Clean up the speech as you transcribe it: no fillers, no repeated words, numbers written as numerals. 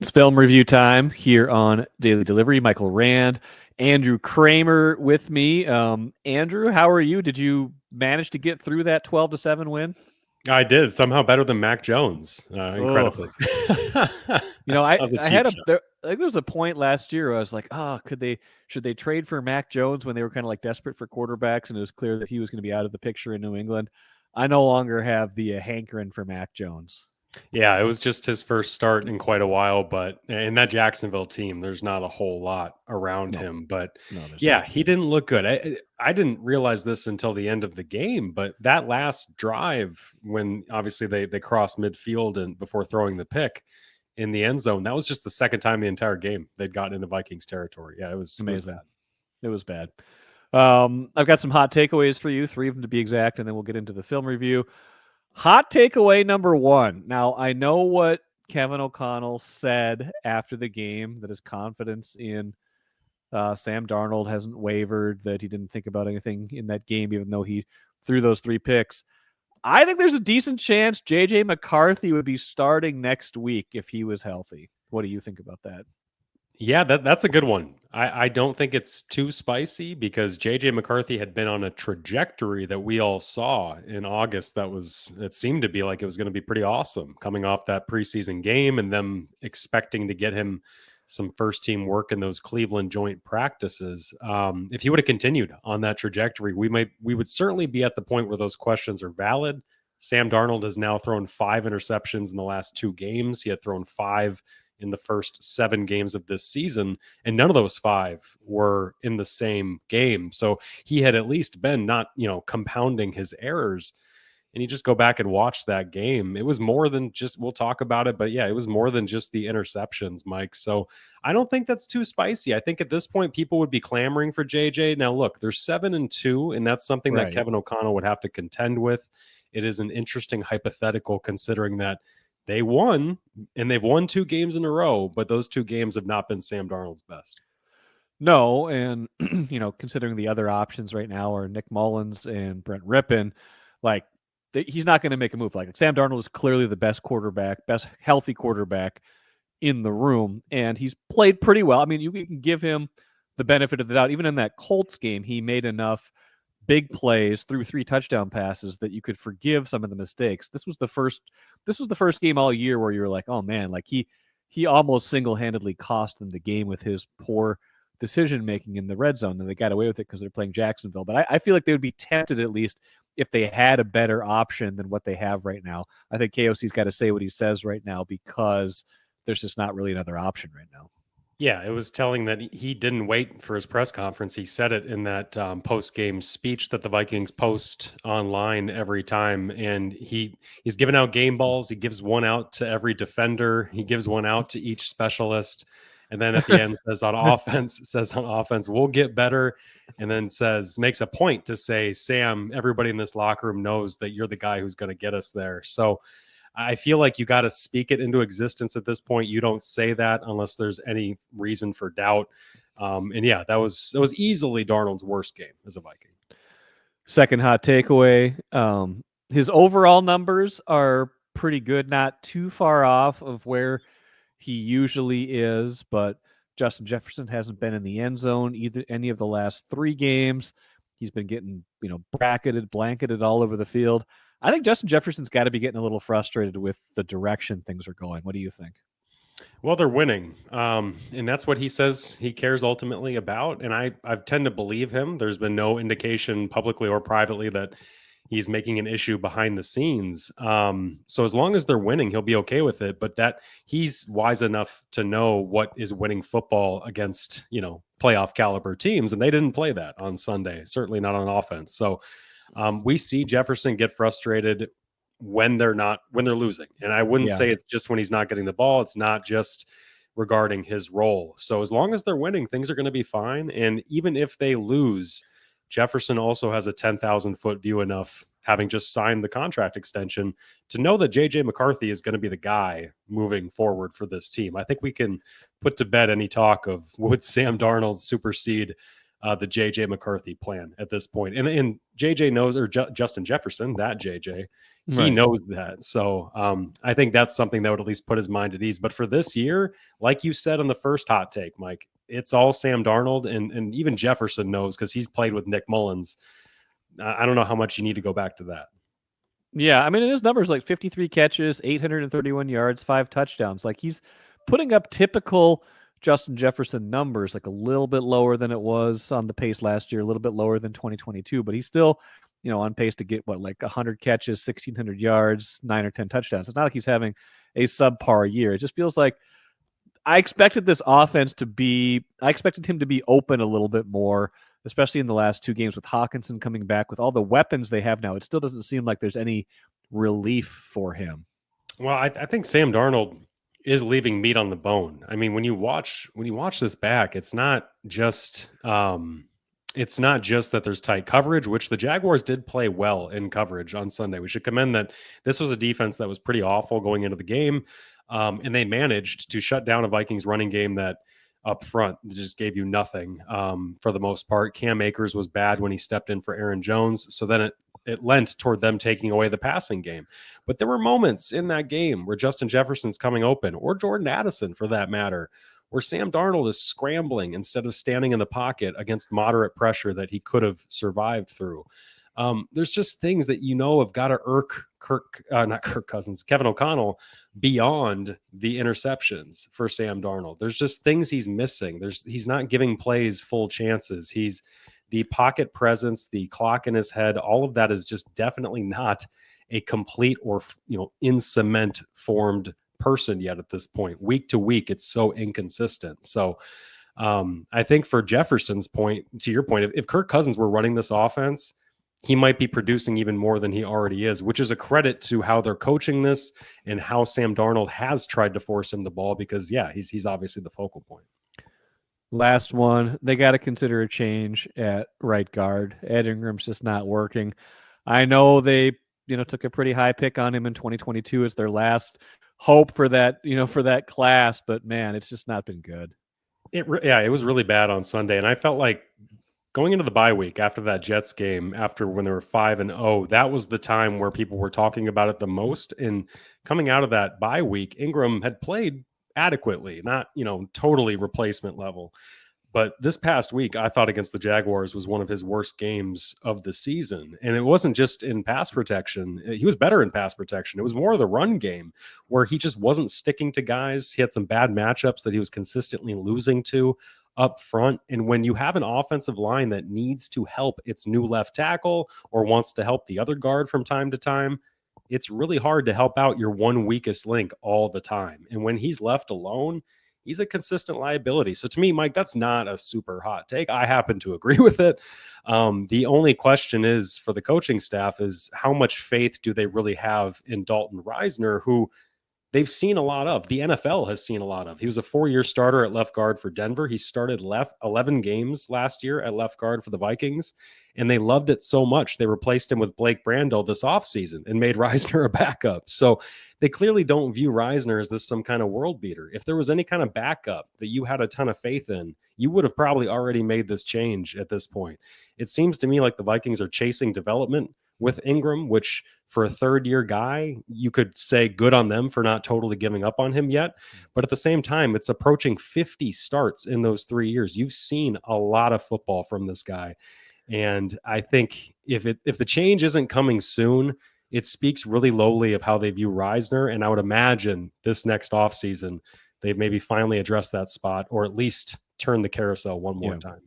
It's film review time here on Daily Delivery. Michael Rand, Andrew Krammer with me. Andrew, how are you? Did you manage to get through that 12-7 win? I did somehow better than Mac Jones, incredibly. Oh, That I was a had cheap a shot. I think there was a point last year where I was like, oh, should they trade for Mac Jones when they were kind of like desperate for quarterbacks and it was clear that he was going to be out of the picture in New England? I no longer have the hankering for Mac Jones. Yeah, it was just his first start in quite a while, but in that Jacksonville team, there's not a whole lot around No, him. But no, there's yeah, not. he didn't look good. I didn't realize this until the end of the game, but that last drive, when obviously they crossed midfield and before throwing the pick in the end zone, that was just the second time the entire game they'd gotten into Vikings territory. Yeah, it was bad. Amazing. It was bad. I've got some hot takeaways for you, 3 of them to be exact, and then we'll get into the film review. Hot takeaway number 1. Now, I know what Kevin O'Connell said after the game, that his confidence in Sam Darnold hasn't wavered, that he didn't think about anything in that game, even though he threw those 3 picks. I think there's a decent chance J.J. McCarthy would be starting next week if he was healthy. What do you think about that? Yeah, that's a good one. I don't think it's too spicy because JJ McCarthy had been on a trajectory that we all saw in August it seemed to be like it was going to be pretty awesome coming off that preseason game and them expecting to get him some first team work in those Cleveland joint practices. If he would have continued on that trajectory, we would certainly be at the point where those questions are valid. Sam Darnold has now thrown 5 interceptions in the last 2 games. He had thrown 5 in the first 7 games of this season, and none of those 5 were in the same game. So he had at least been not, compounding his errors. And you just go back and watch that game. It was more than just, we'll talk about it, but yeah, it was more than just the interceptions, Mike. So I don't think that's too spicy. I think at this point, people would be clamoring for JJ. Now, look, they're 7-2, and that's something that Right. Kevin O'Connell would have to contend with. It is an interesting hypothetical considering that they won and they've won 2 games in a row, but those 2 games have not been Sam Darnold's best. No, and considering the other options right now are Nick Mullins and Brent Rippon, like he's not going to make a move. Like Sam Darnold is clearly the best quarterback, best healthy quarterback in the room, and he's played pretty well. I mean, you can give him the benefit of the doubt. Even in that Colts game, he made enough big plays, threw 3 touchdown passes that you could forgive some of the mistakes. This was the first game all year where you were like, oh man, like he almost single-handedly cost them the game with his poor decision making in the red zone, and they got away with it because they're playing Jacksonville. But I feel like they would be tempted at least if they had a better option than what they have right now. I think KOC's got to say what he says right now because there's just not really another option right now. Yeah, it was telling that he didn't wait for his press conference. He said it in that post-game speech that the Vikings post online every time, and he's giving out game balls. He gives one out to every defender. He gives one out to each specialist, and then at the end says on offense, we'll get better, and then makes a point to say, Sam, everybody in this locker room knows that you're the guy who's going to get us there. So I feel like you got to speak it into existence at this point. You don't say that unless there's any reason for doubt. And yeah, that was easily Darnold's worst game as a Viking. Second hot takeaway. His overall numbers are pretty good, not too far off of where he usually is, but Justin Jefferson hasn't been in the end zone either any of the last 3 games. He's been getting, blanketed all over the field. I think Justin Jefferson's got to be getting a little frustrated with the direction things are going. What do you think? Well, they're winning, and that's what he says he cares ultimately about. And I tend to believe him. There's been no indication publicly or privately that he's making an issue behind the scenes. So as long as they're winning, he'll be okay with it. But that he's wise enough to know what is winning football against, playoff caliber teams. And they didn't play that on Sunday, certainly not on offense. So we see Jefferson get frustrated when they're losing. And I wouldn't Yeah. say it's just when he's not getting the ball. It's not just regarding his role. So as long as they're winning, things are going to be fine. And even if they lose, Jefferson also has a 10,000-foot view enough, having just signed the contract extension, to know that J.J. McCarthy is going to be the guy moving forward for this team. I think we can put to bed any talk of would Sam Darnold supersede the J.J. McCarthy plan at this point. And J.J. knows, or Justin Jefferson, that J.J., He Right. knows that. So I think that's something that would at least put his mind at ease. But for this year, like you said on the first hot take, Mike, it's all Sam Darnold, and even Jefferson knows because he's played with Nick Mullins. I don't know how much you need to go back to that. Yeah, I mean, his numbers like 53 catches, 831 yards, 5 touchdowns. Like he's putting up typical Justin Jefferson numbers, like a little bit lower than it was on the pace last year, a little bit lower than 2022, but he's still, on pace to get like 100 catches, 1,600 yards, 9 or 10 touchdowns. It's not like he's having a subpar year. It just feels like I expected him to be open a little bit more, especially in the last 2 games with Hawkinson coming back. With all the weapons they have now, it still doesn't seem like there's any relief for him. Well, I think Sam Darnold is leaving meat on the bone. I mean, when you watch this back, it's not just that there's tight coverage, which the Jaguars did play well in coverage on Sunday. We should commend that. This was a defense that was pretty awful going into the game. And they managed to shut down a Vikings running game that up front just gave you nothing for the most part. Cam Akers was bad when he stepped in for Aaron Jones. So then it lent toward them taking away the passing game. But there were moments in that game where Justin Jefferson's coming open, or Jordan Addison for that matter, where Sam Darnold is scrambling instead of standing in the pocket against moderate pressure that he could have survived through. There's just things that have got to irk Kevin O'Connell beyond the interceptions for Sam Darnold. There's just things he's missing. He's not giving plays full chances. He's the pocket presence, the clock in his head, all of that is just definitely not a complete or in cement formed person yet at this point. Week to week, it's so inconsistent. So I think for Jefferson's point, to your point, if Kirk Cousins were running this offense, he might be producing even more than he already is, which is a credit to how they're coaching this and how Sam Darnold has tried to force him the ball because, he's obviously the focal point. Last one, they got to consider a change at right guard. Ed Ingram's just not working. I know they, took a pretty high pick on him in 2022 as their last hope for that, for that class, but man, it's just not been good. It was really bad on Sunday, and I felt like going into the bye week after that Jets game, after when they were 5-0, that was the time where people were talking about it the most. And coming out of that bye week, Ingram had played adequately, not, totally replacement level. But this past week, I thought against the Jaguars was one of his worst games of the season. And it wasn't just in pass protection. He was better in pass protection. It was more of the run game where he just wasn't sticking to guys. He had some bad matchups that he was consistently losing to up front. And when you have an offensive line that needs to help its new left tackle or wants to help the other guard from time to time, it's really hard to help out your one weakest link all the time. And when he's left alone, he's a consistent liability. So to me, Mike, that's not a super hot take. I happen to agree with it. The only question is for the coaching staff is how much faith do they really have in Dalton Risner, who they've seen a lot of. The NFL has seen a lot of. He was a 4-year starter at left guard for Denver. He started 11 games last year at left guard for the Vikings, and they loved it so much they replaced him with Blake Brandel this offseason and made Risner a backup. So they clearly don't view Risner as this some kind of world beater. If there was any kind of backup that you had a ton of faith in, you would have probably already made this change at this point. It seems to me like the Vikings are chasing development with Ingram, which for a third-year guy, you could say good on them for not totally giving up on him yet. But at the same time, it's approaching 50 starts in those 3 years. You've seen a lot of football from this guy. And I think if the change isn't coming soon, it speaks really lowly of how they view Risner. And I would imagine this next offseason, they maybe finally address that spot or at least turn the carousel one more time.